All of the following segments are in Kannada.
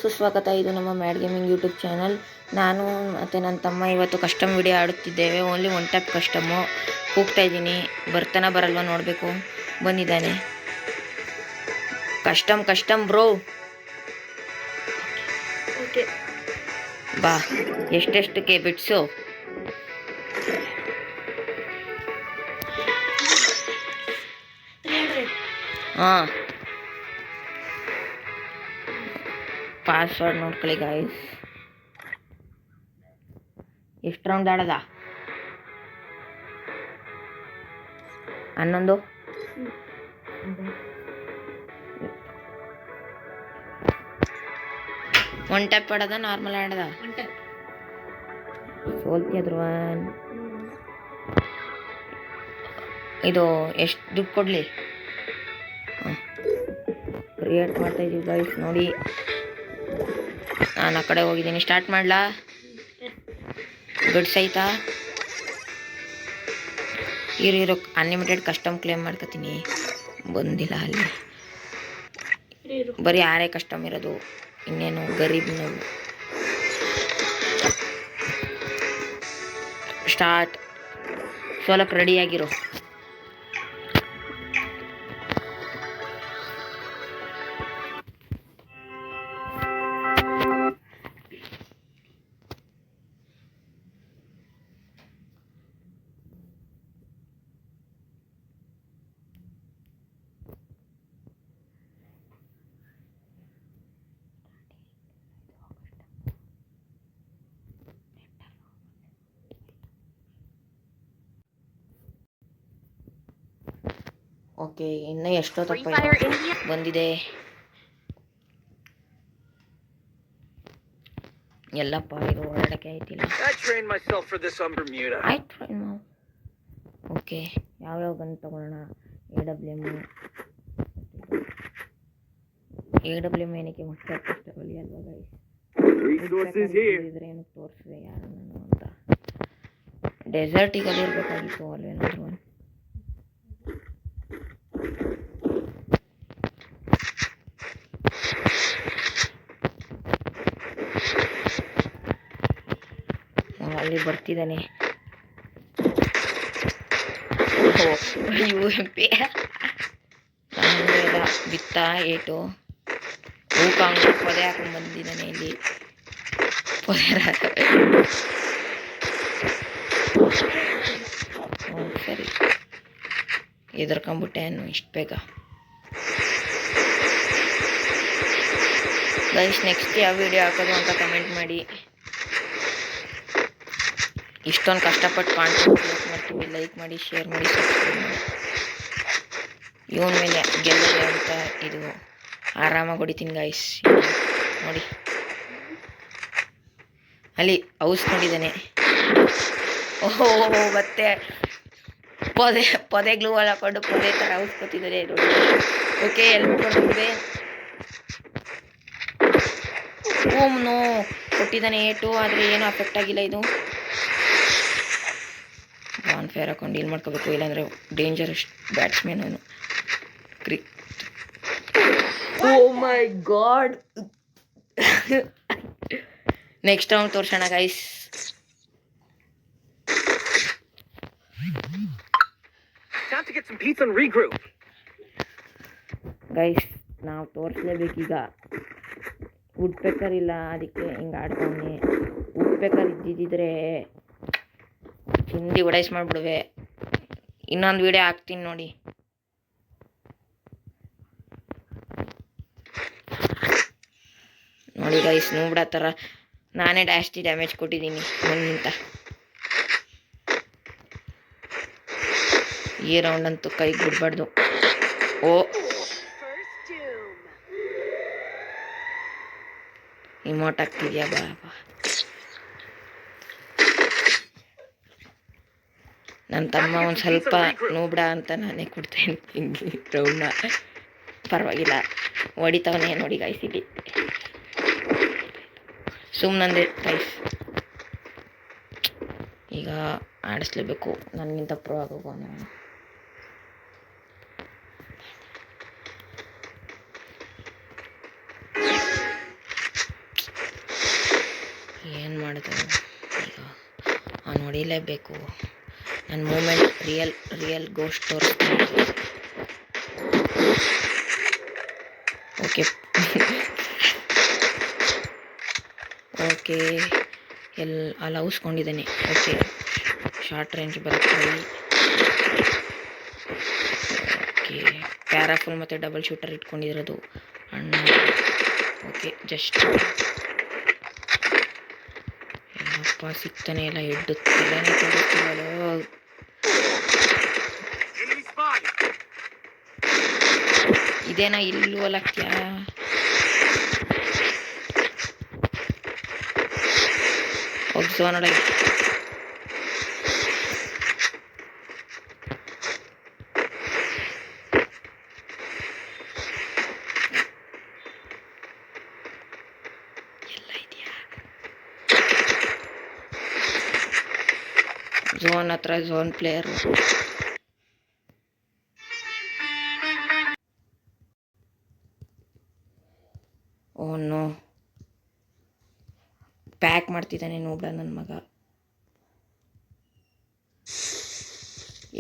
ಸುಸ್ವಾಗತ. ಇದು ನಮ್ಮ ಮ್ಯಾಡ್ ಗೇಮಿಂಗ್ ಯೂಟ್ಯೂಬ್ ಚಾನಲ್. ನಾನು ಮತ್ತು ನನ್ನ ತಮ್ಮ ಇವತ್ತು ಕಸ್ಟಮ್ ವಿಡಿಯೋ ಆಡುತ್ತಿದ್ದೇವೆ. Only one tap custom. ಹೋಗ್ತಾ ಇದ್ದೀನಿ, ಬರ್ತಾನ ಬರಲ್ವ ನೋಡಬೇಕು. ಬಂದಿದ್ದಾನೆ ಕಸ್ಟಮ್ ಬ್ರೋ. ಓಕೆ ಬಾ, ಎಷ್ಟೆಷ್ಟಕ್ಕೆ ಬಿಡ್ಸು. ಹಾಂ, ಪಾಸ್ವರ್ಡ್ ನೋಡ್ಕೊಳ್ಳಿ ಗಾಯ್ಸ್. ಎಷ್ಟು ರೌಂಡ್ ಆಡದ? 11. ಒನ್ ಟ್ಯಾಪ್ ಆಡದ, ನಾರ್ಮಲ್ ಆಡದ? ಸೋಲ್ತಿದ್ರು. ಇದು ಎಷ್ಟು ದುಡ್ಡು ಕೊಡಲಿ? ಕ್ರಿಯೇಟ್ ಮಾಡ್ತಾ ಇದೀವಿ ಗೈಸ್ ನೋಡಿ. ನಾನು ಆ ಕಡೆ ಹೋಗಿದ್ದೀನಿ. ಸ್ಟಾರ್ಟ್ ಮಾಡ್ಲಾ? ಗುಡ್ಸ್ ಆಯ್ತಾ? ಇರೋ ಅನ್ಲಿಮಿಟೆಡ್ ಕಸ್ಟಮ್ ಕ್ಲೇಮ್ ಮಾಡ್ಕೊತೀನಿ. ಬಂದಿಲ್ಲ ಅಲ್ಲಿ, ಬರೀ 6 ಕಸ್ಟಮ್ ಇರೋದು. ಇನ್ನೇನು ಗರೀಬ್ ನಾವು. ಸ್ಟಾರ್ಟ್. ಸೋಲಕ್ಕೆ ರೆಡಿಯಾಗಿರೋ. ಓಕೆ, ಇನ್ನೂ ಎಷ್ಟೊತ್ತಪ್ಪ ಬಂದಿದೆ. ಎಲ್ಲಪ್ಪ ಇದು ಓಡಾಡಕ್ಕೆ ಆಯ್ತಿಲ್ಲ. ಓಕೆ, ಯಾವ್ಯಾವ ಗನ್ ತಗೊಳ್ಳೋಣ? AWM ಏನಕ್ಕೆ ಮುಖ್ಯ ಕಷ್ಟಗಳು ಅಲ್ವಾ ಗೈಸ್? ಇದ್ರೆ ಏನಕ್ಕೆ ತೋರಿಸಿದೆ ಯಾರು ನಾನು ಅಂತ. ಡೆಸರ್ಟಿಗೆ ಇರಬೇಕಾಗಿತ್ತು ಅಲ್ವೇನಾದ್ರು. ಅಲ್ಲಿ ಬರ್ತಿದ್ದಾನೆ. UMP ಬಿತ್ತ ಏಟು ಹೂಕಾಂಗ್ ಪೊದೆ ಹಾಕೊಂಡು ಬಂದಿದ್ದಾನೆ ಇಲ್ಲಿ. ಸರಿ, ಎದುರ್ಕೊಂಬಿಟ್ಟೆ ಇಷ್ಟು ಬೇಗ. ಗೈಸ್, ನೆಕ್ಸ್ಟ್ ಯಾವ ವಿಡಿಯೋ ಹಾಕೋದು ಅಂತ ಕಮೆಂಟ್ ಮಾಡಿ. ಇಷ್ಟೊಂದು ಕಷ್ಟಪಟ್ಟು ಕಾಂಟೆಂಟ್ ಕ್ರಿಯೇಟ್ ಮಾಡ್ತೀವಿ. ಲೈಕ್ ಮಾಡಿ, ಶೇರ್ ಮಾಡಿ, ಸಬ್ಸ್ಕ್ರೈಬ್ ಮಾಡಿ. ಇವನ ಮೇಲೆ ಗೆಲ್ಲದೆ ಅಂತ ಇದು ಆರಾಮಾಗಿ ಹೊಡಿತೀನಿ ಗೈಸ್. ನೋಡಿ ಅಲ್ಲಿ ಹೌಸ್ ನೋಡಿದ್ದಾನೆ. ಓಹೋ, ಮತ್ತೆ ಪೊದೆ ಗ್ಲೂ ಹಾಕೊಂಡು ಪೊದೆ ಥರ ಹೌಸ್ ಕೊತ್ತಿದ್ದಾರೆ ನೋಡಿ. ಓಕೆ, ಎಲ್ಬಿಟ್ಟೆ. ಓಮ್ನೋ ಕೊಟ್ಟಿದ್ದಾನೆ ಏಟು, ಆದರೆ ಏನೂ ಅಫೆಕ್ಟ್ ಆಗಿಲ್ಲ. ಇದು ಆನ್ ಫೇರ್ ಹಾಕೊಂಡು ಡೀಲ್ ಮಾಡ್ಕೋಬೇಕು, ಇಲ್ಲಾಂದರೆ ಡೇಂಜರಸ್ ಬ್ಯಾಟ್ಸ್ಮನ್ ಅವನು. Oh my God. Next round ತೋರ್ಸೋಣ ಗೈಸ್. ಗೈಸ್, ನಾವು ತೋರಿಸ್ಲೇಬೇಕೀಗ. ವುಡ್ ಪೆಕ್ಕರ್ ಇಲ್ಲ, ಅದಕ್ಕೆ ಹಿಂಗೆ ಆಡ್ತಾನೆ. ವುಡ್ ಪೆಕ್ಕರ್ ಇದ್ದಿದ್ದರೆ ಹಿಂದಿ ಒಡೈಸ್ ಮಾಡಿಬಿಡುವೆ. ಇನ್ನೊಂದು ವಿಡಿಯೋ ಹಾಕ್ತೀನಿ ನೋಡಿ. ನೋಡಿ ಗೈಸ್, ನೋಡ್ಬಿಡ ಥರ ನಾನೇ ಜಾಸ್ತಿ ಡ್ಯಾಮೇಜ್ ಕೊಟ್ಟಿದ್ದೀನಿ ಅವನಿಗಿಂತ. ಈ ರೌಂಡ್ ಅಂತೂ ಕೈಗೆ ಬಿಡಬಾರ್ದು. ಓ, ಇಮೋಟ್ ಆಗ್ತಿದ್ಯಾ? ಬಾ ಬಾ. ನನ್ನ ತಮ್ಮ ಒಂದು ಸ್ವಲ್ಪ ನೋಡ್ಬಿಡ ಅಂತ ನಾನೇ ಕೊಡ್ತೇನೆ ರೌಂಡ್ನ. ಪರವಾಗಿಲ್ಲ, ಹೊಡಿತವನೇ ನೋಡಿ ಗೈಸ್. ಇಲ್ಲಿ ಸುಮ್ಮನಂದೆ ಗೈಸ್. ಈಗ ಆಡಿಸ್ಲೇಬೇಕು, ನನಗಿಂತ ಪ್ರೋ ಆಗೋಗೋನು. ಹೊಡಿಲೇಬೇಕು. ನನ್ನ ಮೂಮೆಂಟ್ ರಿಯಲ್ ಗೋಸ್ಟ್ ತೋರಿಸ್ತೀನಿ. ಓಕೆ ಓಕೆ ಅಲ್ಲಿ ಔಸ್ಕೊಂಡಿದ್ದಾನೆ. ಓಕೆ ಶಾರ್ಟ್ ರೇಂಜ್ ಬರುತ್ತೆ. ಓಕೆ ಪ್ಯಾರಾಫುಲ್ ಮತ್ತು ಡಬಲ್ ಶೂಟರ್ ಇಟ್ಕೊಂಡಿರೋದು ಅಣ್ಣ. ಓಕೆ ಜಸ್ಟ್ ಏನಪ್ಪ ಸಿಗ್ತಾನೆ ಇಲ್ಲ, ಎಡ್ಡುತ್ತಿಲ್ಲನೇ ತಗೋತಿಲ್ಲೋ. ಇದೇನಾ ಇಲ್ವಲ್ಲಕ್ತ್ಯಾ? ಹೋಗ್ಸೋ ನೋಡಗೆ. ಝೋನ್ ಹತ್ರ ಝೋನ್ ಪ್ಲೇಯರು. ಓನು ಪ್ಯಾಕ್ ಮಾಡ್ತಿದ್ದಾನೆ ನೋಡ ನನ್ನ ಮಗ.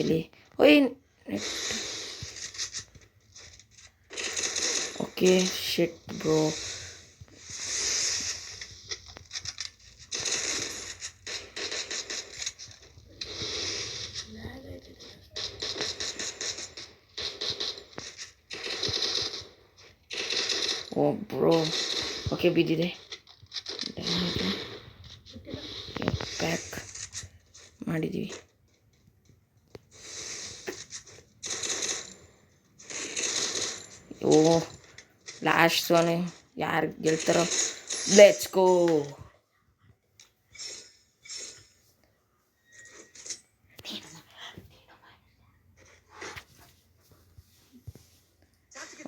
ಇಲ್ಲಿ ಓಯ್ okay shit bro. Oh bro okay ಬಿದ್ದಿದೆ. ಪ್ಯಾಕ್ ಮಾಡಿದ್ದೀವಿ. ಓ ಲಾಸ್ಟ್ ಸೋನು ಯಾರು ಗೆಲ್ತಾರೋ. Let's go.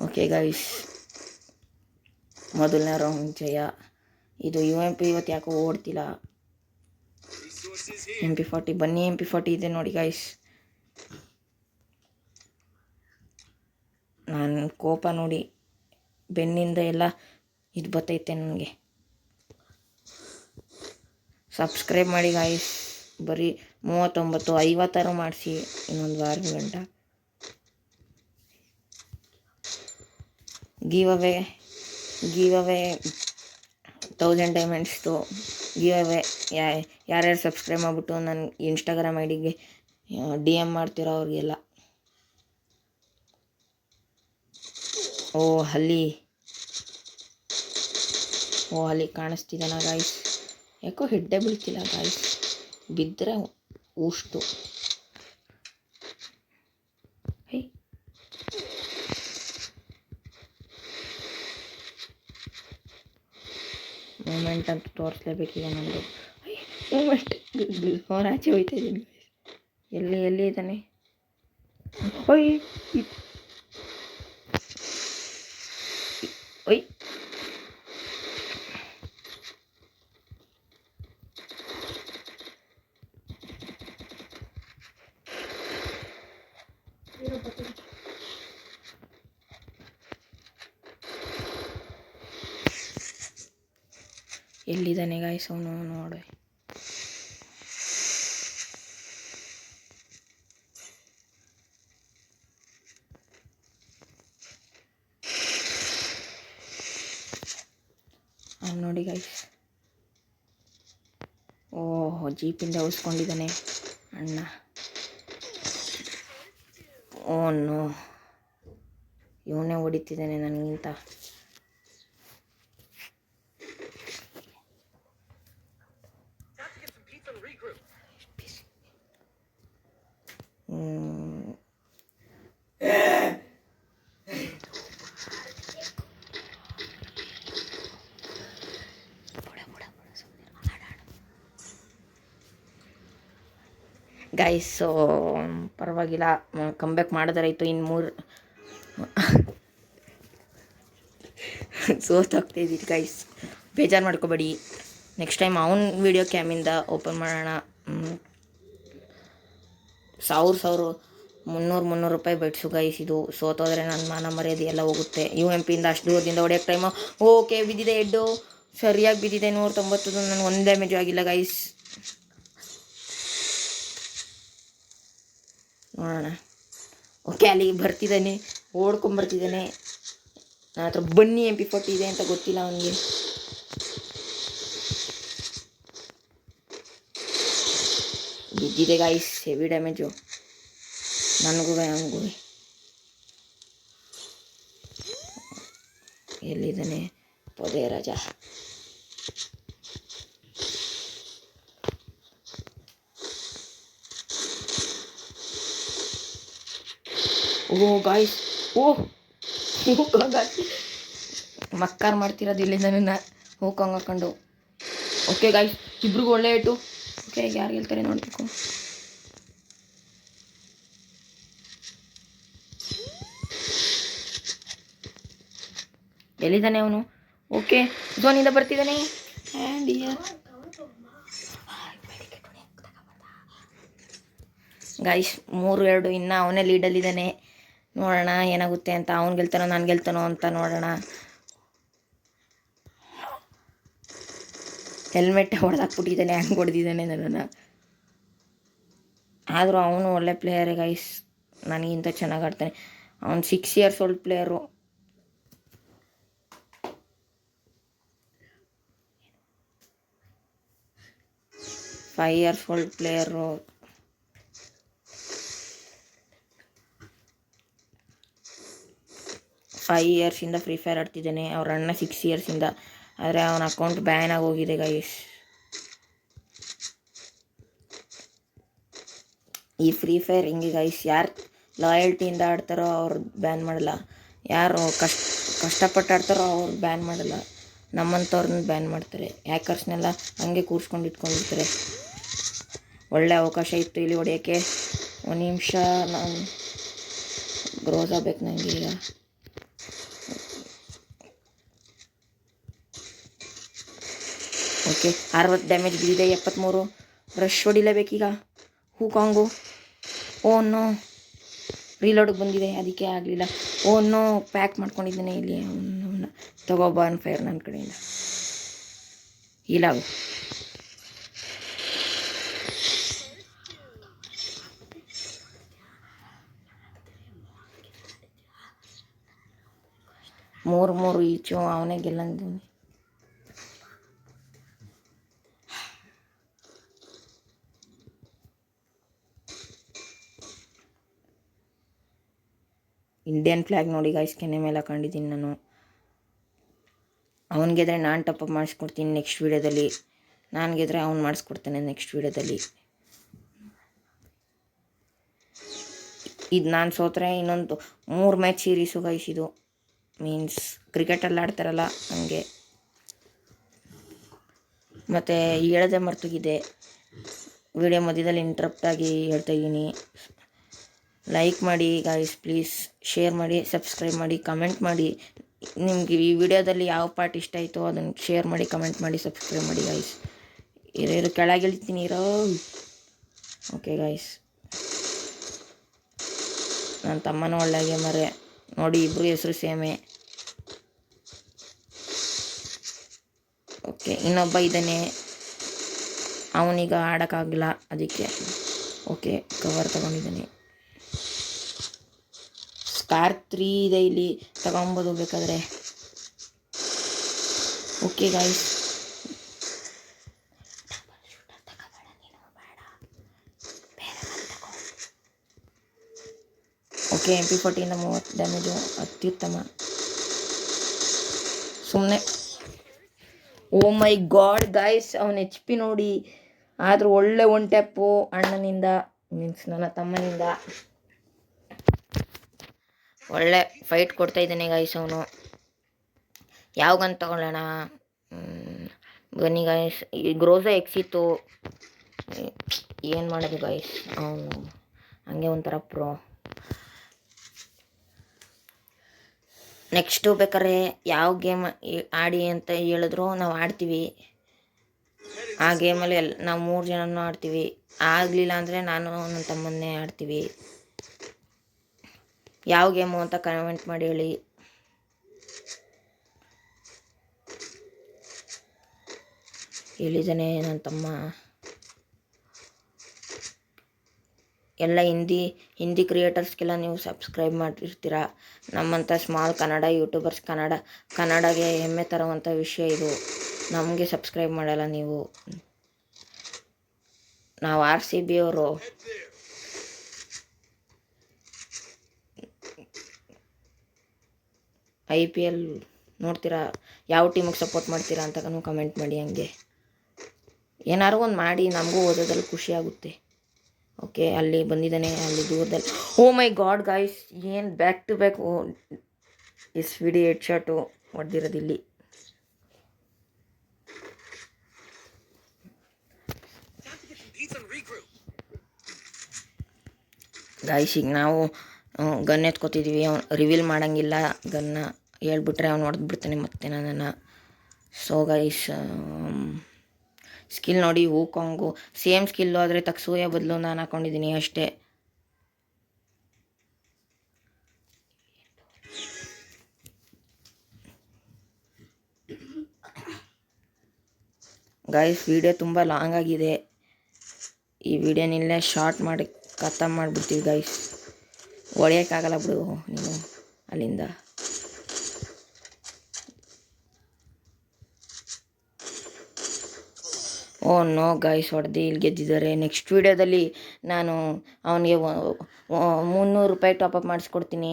ಓಕೆ ಗೈಸ್, ಮೊದಲನೇ ರೌಂಡ್ ಜಯ. ಇದು UMP ಇವತ್ತು ಯಾಕೋ ಓಡ್ತಿಲ್ಲ. MP40 ಬನ್ನಿ, MP40 ಇದೆ ನೋಡಿ ಗೈಸ್. ನಾನು ಕೋಪ ನೋಡಿ ಬೆನ್ನಿಂದ ಎಲ್ಲ ಇದು ಬರ್ತೈತೆ ನನಗೆ. ಸಬ್ಸ್ಕ್ರೈಬ್ ಮಾಡಿ ಗೈಸ್. ಬರೀ 39 50 ಮಾಡಿಸಿ ಇನ್ನೊಂದು ವಾರ ಗಂಟ. ಗಿವ್ ಅವೇ 1000 ಡೈಮಂಡ್ಸ್ದು ಗಿವ್ ಅವೇ. ಯಾರ್ಯಾರು ಸಬ್ಸ್ಕ್ರೈಬ್ ಮಾಡಿಬಿಟ್ಟು ನನ್ನ ಇನ್ಸ್ಟಾಗ್ರಾಮ್ ಐಡಿಗೆ DM ಮಾಡ್ತಿರೋ ಅವ್ರಿಗೆಲ್ಲ. ಓ ಅಲ್ಲಿ ಕಾಣಿಸ್ತಿದ್ದಾನ ಗಾಯ್ಸ್. ಯಾಕೋ ಹೆಡ್ಡೆ ಬೀಳ್ತಿಲ್ಲ ಗಾಯ್ಸ್, ಬಿದ್ದರೆ ಉಷ್ಟು. ಮೂಮೆಂಟ್ ಅಂತ ತೋರಿಸ್ಲೇಬೇಕೀಗ ನಮ್ಮದು. ಮೂಮೆಂಟ್ ಹೊರಾಚೆ ಹೋಯ್ತಾ ಇದ್ದೀನಿ. ಎಲ್ಲಿ ಇದ್ದಾನೆ? ಒಯ್ ಎಲ್ಲಿದ್ದಾನೆ ಗಾಯ್ಸ್ ಅವನು? ನೋಡಿ ನೋಡಿ ಗೈಸ್. ಓಹ್ ಜೀಪಿಂದ ಉಳಿಸ್ಕೊಂಡಿದ್ದಾನೆ ಅಣ್ಣ. ಓನು ಇವನೇ ಹೊಡಿತಿದ್ದಾನೆ ನನಗಿಂತ. ಗೈಸ್ ಪರವಾಗಿಲ್ಲ, ಕಮ್ಬ್ಯಾಕ್ ಮಾಡಿದ್ರಾಯ್ತು. ಇನ್ನು 3 ಸೋತಾಗ್ತಾಯಿದ್ದೀರಿ ಗೈಸ್, ಬೇಜಾರು ಮಾಡ್ಕೋಬೇಡಿ. ನೆಕ್ಸ್ಟ್ ಟೈಮ್ ಅವನ ವೀಡಿಯೋ ಕ್ಯಾಮಿಂದ ಓಪನ್ ಮಾಡೋಣ. 300 ರೂಪಾಯಿ ಬೆಟ್ಸು ಗೈಸ್. ಇದು ಸೋತೋದ್ರೆ ನನ್ನ ಮಾನ ಮರ್ಯಾದೆ ಎಲ್ಲ ಹೋಗುತ್ತೆ. UMPಯಿಂದ ಅಷ್ಟು ದೂರದಿಂದ ಹೊಡೆಯೋಕ್ಕೆ ಟೈಮು. ಓಕೆ ಬಿದ್ದಿದೆ ಹೆಡ್ಡು, ಸರಿಯಾಗಿ ಬಿದ್ದಿದೆ. 190. ನನಗೆ 1 ಡ್ಯಾಮೇಜು ಆಗಿಲ್ಲ ಗೈಸ್. ನೋಡೋಣ. ಓಕೆ, ಅಲ್ಲಿಗೆ ಬರ್ತಿದ್ದಾನೆ, ಓಡ್ಕೊಂಬರ್ತಿದ್ದಾನೆ. ನನ್ನ ಹತ್ರ ಬನ್ನಿ MP40 ಇದೆ ಅಂತ ಗೊತ್ತಿಲ್ಲ ಅವನಿಗೆ. ಬಿದ್ದಿದೆ ಗಾಯ್ಸ್, ಹೆವಿ ಡ್ಯಾಮೇಜು ನನಗೂ ಅವನಿಗೂ. ಎಲ್ಲಿದ್ದಾನೆ ಪೊದೆ ರಾಜ? ಓ ಗಾಯ್ಸ್, ಓಹ್ ಮಕ್ಕಾರ್ ಮಾಡ್ತಿರೋದು ಇಲ್ಲಿಂದ ನನ್ನ ಹೋಗಂಗೆ ಹಾಕೊಂಡು. ಓಕೆ ಗಾಯ್ಸ್, ಇಬ್ರಿಗೂ ಒಳ್ಳೆ ಇಟ್ಟು. ಓಕೆ, ಯಾರು ಗೆಲ್ತಾರೆ ನೋಡಬೇಕು. ಎಲ್ಲಿದ್ದಾನೆ ಅವನು? ಓಕೆ, ಝೋನಿಂದ ಬರ್ತಿದ್ದಾನೆ. ಆ್ಯಂಡ್ ಗಾಯ್ಸ್ 3-2 ಇನ್ನು ಅವನೇ ಲೀಡಲ್ಲಿದ್ದಾನೆ. ನೋಡೋಣ ಏನಾಗುತ್ತೆ ಅಂತ. ಅವ್ನು ಗೆಲ್ತಾನೋ ನಾನು ಗೆಲ್ತಾನೋ ಅಂತ ನೋಡೋಣ. ಹೆಲ್ಮೆಟ್ ಹೊಡೆದಾಕ್ಬಿಟ್ಟಿದ್ದಾನೆ, ಹಂಗೆ ಹೊಡೆದಿದ್ದಾನೆ ನನ್ನನ್ನು. ಆದರೂ ಅವನು ಒಳ್ಳೆ ಪ್ಲೇಯರೇ ಗೈಸ್, ನನಗಿಂತ ಚೆನ್ನಾಗಿ ಆಡ್ತಾನೆ. ಅವನು 6 years old player. Five years old player. Five ಇಯರ್ಸಿಂದ ಫ್ರೀ ಫೈರ್ ಆಡ್ತಿದ್ದಾನೆ. ಅವ್ರ ಅಣ್ಣ 6 yearsಯಿಂದ. ಆದರೆ ಅವನ ಅಕೌಂಟ್ ಬ್ಯಾನ್ ಆಗಿ ಹೋಗಿದೆ ಗೈಸ್. ಈ ಫ್ರೀ ಫೈರ್ ಹಿಂಗೆ ಗೈಸ್, ಯಾರು ಲಾಯಲ್ಟಿಯಿಂದ ಆಡ್ತಾರೋ ಅವ್ರು ಬ್ಯಾನ್ ಮಾಡಲ್ಲ, ಯಾರು ಕಷ್ಟಪಟ್ಟು ಆಡ್ತಾರೋ ಅವ್ರು ಬ್ಯಾನ್ ಮಾಡಲ್ಲ. ನಮ್ಮಂಥವ್ರನ್ನ ಬ್ಯಾನ್ ಮಾಡ್ತಾರೆ. ಹ್ಯಾಕರ್ಸ್ನೆಲ್ಲ ಹಂಗೆ ಕೂರಿಸ್ಕೊಂಡು ಇಟ್ಕೊಂಡಿರ್ತಾರೆ. ಒಳ್ಳೆ ಅವಕಾಶ ಇತ್ತು ಇಲ್ಲಿ ಹೊಡೆಯೋಕ್ಕೆ. ಒಂದು ನಿಮಿಷ, ನಾನು ಗ್ರೋಸ್ ಆಗ್ಬೇಕು ನನಗೆ ಈಗ. ಓಕೆ, 60 ಡ್ಯಾಮೇಜ್ ಬಿದ್ದಿದೆ. 73 ರಶ್ ಹೊಡಿಲೇಬೇಕೀಗ. ಹೂಕಾಂಗು. ಓ ನೋ, ರೀಲೋಡಿಗೆ ಬಂದಿದೆ, ಅದಕ್ಕೆ ಆಗಲಿಲ್ಲ. ಓ ನೋ, ಪ್ಯಾಕ್ ಮಾಡ್ಕೊಂಡಿದ್ದೇನೆ ಇಲ್ಲಿ. ಅವನ್ನ ತಗೋಬಾನ್ ಫೈರ್ ನನ್ನ ಕಡೆಯಿಂದ. ಇಲ್ಲಾಗು. ಮೂರು ಈಚು ಅವನೇ ಗೆಲ್ಲಂದಿದ್ದೀನಿ. ಇಂಡಿಯನ್ ಫ್ಲ್ಯಾಗ್ ನೋಡಿ ಗಾಯ್ಸ್, ಕೆನೆ ಮೇಲೆ ಹಾಕೊಂಡಿದ್ದೀನಿ ನಾನು. ಅವ್ನು ಗೆದ್ರೆ ನಾನು ಟಾಪಪ್ ಮಾಡಿಸ್ಕೊಡ್ತೀನಿ ನೆಕ್ಸ್ಟ್ ವೀಡಿಯೋದಲ್ಲಿ. ನಾನು ಗೆದ್ರೆ ಅವ್ನು ಮಾಡಿಸ್ಕೊಡ್ತಾನೆ ನೆಕ್ಸ್ಟ್ ವೀಡಿಯೋದಲ್ಲಿ. ಇದು ನಾನು ಸೋತ್ರೆ ಇನ್ನೊಂದು 3 ಮ್ಯಾಚ್ ಸೀರೀಸು ಗೈಸ್. ಇದು ಮೀನ್ಸ್ ಕ್ರಿಕೆಟಲ್ಲಿ ಆಡ್ತಾರಲ್ಲ ಹಂಗೆ. ಮತ್ತು ಹೇಳದೆ ಮರ್ತೋಗಿದೆ, ವಿಡಿಯೋ ಮಧ್ಯದಲ್ಲಿ ಇಂಟ್ರಪ್ಟ್ ಆಗಿ ಹೇಳ್ತಾಯಿದ್ದೀನಿ. ಲೈಕ್ ಮಾಡಿ ಗಾಯ್ಸ್ ಪ್ಲೀಸ್, ಶೇರ್ ಮಾಡಿ, ಸಬ್ಸ್ಕ್ರೈಬ್ ಮಾಡಿ, ಕಮೆಂಟ್ ಮಾಡಿ. ನಿಮ್ಗೆ ಈ ವಿಡಿಯೋದಲ್ಲಿ ಯಾವ ಪಾರ್ಟ್ ಇಷ್ಟ ಆಯಿತೋ ಅದನ್ನು ಶೇರ್ ಮಾಡಿ, ಕಮೆಂಟ್ ಮಾಡಿ, ಸಬ್ಸ್ಕ್ರೈಬ್ ಮಾಡಿ ಗಾಯ್ಸ್. ಇರೋ ಕೆಳಗೆ ಇಳ್ತೀನಿ ಇರೋ. ಓಕೆ ಗಾಯ್ಸ್, ನನ್ನ ತಮ್ಮನೂ ಒಳ್ಳೆ ಗೇಮರೇ ನೋಡಿ, ಇಬ್ಬರು ಹೆಸರು ಸೇಮೇ. ಓಕೆ, ಇನ್ನೊಬ್ಬ ಇದ್ದಾನೆ, ಅವನೀಗ ಆಡೋಕ್ಕಾಗಲ್ಲ ಅದಕ್ಕೆ. Okay, cover ತಗೊಂಡಿದ್ದಾನೆ. ಸ್ಕಾರ್ 3 ಇದೆ ಇಲ್ಲಿ, ತಗೊಬೋದು ಬೇಕಾದರೆ. ಓಕೆ ಗಾಯ್ಸ್, ಓಕೆ, MP40 ಇಂದ 30 ಡ್ಯಾಮೇಜು, ಅತ್ಯುತ್ತಮ. ಸುಮ್ಮನೆ ಓ ಮೈ ಗಾಡ್ ಗಾಯ್ಸ್, ಅವನ HP ನೋಡಿ. ಆದರೂ ಒಳ್ಳೆ 1 ಟ್ಯಾಪು ಅಣ್ಣನಿಂದ, ಮೀನ್ಸ್ ನನ್ನ ತಮ್ಮನಿಂದ. ಒಳ್ಳೆ ಫೈಟ್ ಕೊಡ್ತಾ ಇದ್ದಾನೆ ಗಾಯ್ಸ್ ಅವನು. ಯಾವ ಗನ್ ತಗೊಳ್ಳೋಣ? ಬನ್ನಿ ಗಾಯ್ಸ್, ಈ ಗ್ರೋಸಾ ಎಕ್ಸಿತ್ತು, ಏನು ಮಾಡೋದು ಗಾಯ್ಸ್, ಅವನು ಹಂಗೆ ಒಂಥರ ಪ್ರೋ. ನೆಕ್ಸ್ಟು ಬೇಕಾದ್ರೆ ಯಾವ ಗೇಮ್ ಆಡಿ ಅಂತ ಹೇಳಿದ್ರು ನಾವು ಆಡ್ತೀವಿ. ಆ ಗೇಮಲ್ಲಿ ನಾವು 3 ಜನನೂ ಆಡ್ತೀವಿ. ಆಗಲಿಲ್ಲ ಅಂದರೆ ನಾನು ನನ್ನ ತಮ್ಮನ್ನೇ ಆಡ್ತೀವಿ. ಯಾವ ಗೇಮು ಅಂತ ಕಮೆಂಟ್ ಮಾಡಿ ಹೇಳಿ. ಹೇಳಿದ್ದಾನೆ ನನ್ನ ತಮ್ಮ. ಎಲ್ಲ ಹಿಂದಿ ಕ್ರಿಯೇಟರ್ಸ್ಗೆಲ್ಲ ನೀವು ಸಬ್ಸ್ಕ್ರೈಬ್ ಮಾಡಿರ್ತೀರ. ನಮ್ಮಂಥ ಸ್ಮಾಲ್ ಕನ್ನಡ ಯೂಟ್ಯೂಬರ್ಸ್ ಕನ್ನಡಗೆ ಹೆಮ್ಮೆ ತರುವಂಥ ವಿಷಯ ಇದು. ನಮಗೆ ಸಬ್ಸ್ಕ್ರೈಬ್ ಮಾಡಲ್ಲ ನೀವು. ನಾವು RCB ಅವರು. IPL ನೋಡ್ತೀರಾ? ಯಾವ ಟೀಮಿಗೆ ಸಪೋರ್ಟ್ ಮಾಡ್ತೀರಾ ಅಂತ ಕಮೆಂಟ್ ಮಾಡಿ. ಹಂಗೆ ಏನಾರು ಒಂದು ಮಾಡಿ, ನಮಗೂ ಓದೋದ್ರಲ್ಲಿ ಖುಷಿ ಆಗುತ್ತೆ. ಓಕೆ, ಅಲ್ಲಿ ಬಂದಿದ್ದಾನೆ, ಅಲ್ಲಿ ದೂರದಲ್ಲಿ. ಓ ಮೈ ಗಾಡ್ ಗಾಯ್ಸ್, ಏನು back to back SVD head shot ಹೊಡೆದಿರೋದಿಲ್ಲಿ. ಗಾಯ್ಸ್, ಈಗ ನಾವು ಗನ್ ಎತ್ಕೋತಿದ್ದೀವಿ. ಅವ್ನು ರಿವೀಲ್ ಮಾಡೋಂಗಿಲ್ಲ ಗನ್ನ. ಹೇಳ್ಬಿಟ್ರೆ ಅವ್ನು ಹೊಡೆದ್ಬಿಡ್ತಾನೆ ಮತ್ತೆ ನನ್ನನ್ನು. ಸೊ ಗೈಸ್, ಸ್ಕಿಲ್ ನೋಡಿ, ಹೂಕಾಂಗು ಸೇಮ್ ಸ್ಕಿಲ್ಲು, ಆದರೆ ತಕ್ಸೂಯ ಬದಲು ನಾನು ಹಾಕೊಂಡಿದ್ದೀನಿ ಅಷ್ಟೇ. ಗೈಸ್, ವಿಡಿಯೋ ತುಂಬ ಲಾಂಗ್ ಆಗಿದೆ. ಈ ವಿಡಿಯೋನಿಲ್ಲೇ ಶಾರ್ಟ್ ಮಾಡಿ ಖತಮ್ ಮಾಡಿಬಿಡ್ತೀವಿ ಗೈಸ್. ಹೊಡೆಯೋಕ್ಕಾಗಲ್ಲ ಬಿಡು ನೀನು ಅಲ್ಲಿಂದ. ಓ ನೋ ಗೈಸ್, ಹೊಡೆದು ಇಲ್ಲಿ ಗೆದ್ದಿದ್ದಾರೆ. ನೆಕ್ಸ್ಟ್ ವೀಡಿಯೋದಲ್ಲಿ ನಾನು ಅವನಿಗೆ 300 ರೂಪಾಯಿ ಟಾಪಪ್ ಮಾಡಿಸ್ಕೊಡ್ತೀನಿ.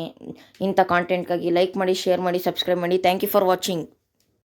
ಇಂಥ ಕಾಂಟೆಂಟ್ಗಾಗಿ ಲೈಕ್ ಮಾಡಿ, ಶೇರ್ ಮಾಡಿ, ಸಬ್ಸ್ಕ್ರೈಬ್ ಮಾಡಿ. Thank you for watching.